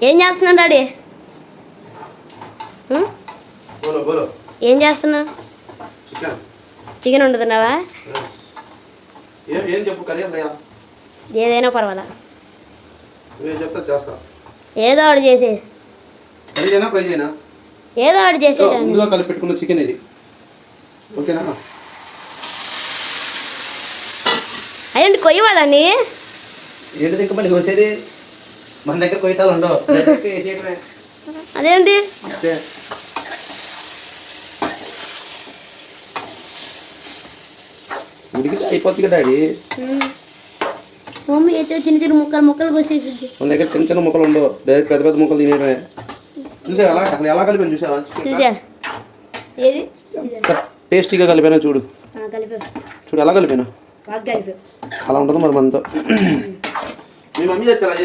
ఏం చేస్తున్నావు డాడీ? ఏం చేస్తున్నావు? చికెన్ వండుతున్నావా? ఏదైనా పర్వాలా, ఏదో ఒకటి చేసే, ఏదో ఒకటి చేసేటండి. కలిపి పెట్టుకున్న చికెన్ ఇది, ఓకేనా? అదేంటి కొయ్యవాదండి? ఏంటి ఇంకా మళ్ళీ వచ్చేది? మన దగ్గర కొయ్యటాలు ఉండవు, అదేంటి? ఉడికితే అయిపోతుంది కదా డాడీ. మమ్మీ అయితే చిన్న చిన్న ముక్కలు ముక్కలు కోసేసి. మన దగ్గర చిన్న చిన్న ముక్కలు ఉండవు, డైరెక్ట్ పెద్ద పెద్ద ముక్కలు తినేయడమే. చూసా అలా అక్కడ ఎలా కలిపాను చూసావా? చూసా, ఏది టేస్టీగా కలిపాను చూడు. చూడు ఎలా కలిపాను, బాగా కలిపా. అలా ఉంటుంది మరి మనతో. మీ మమ్మీ చేస్తే అలా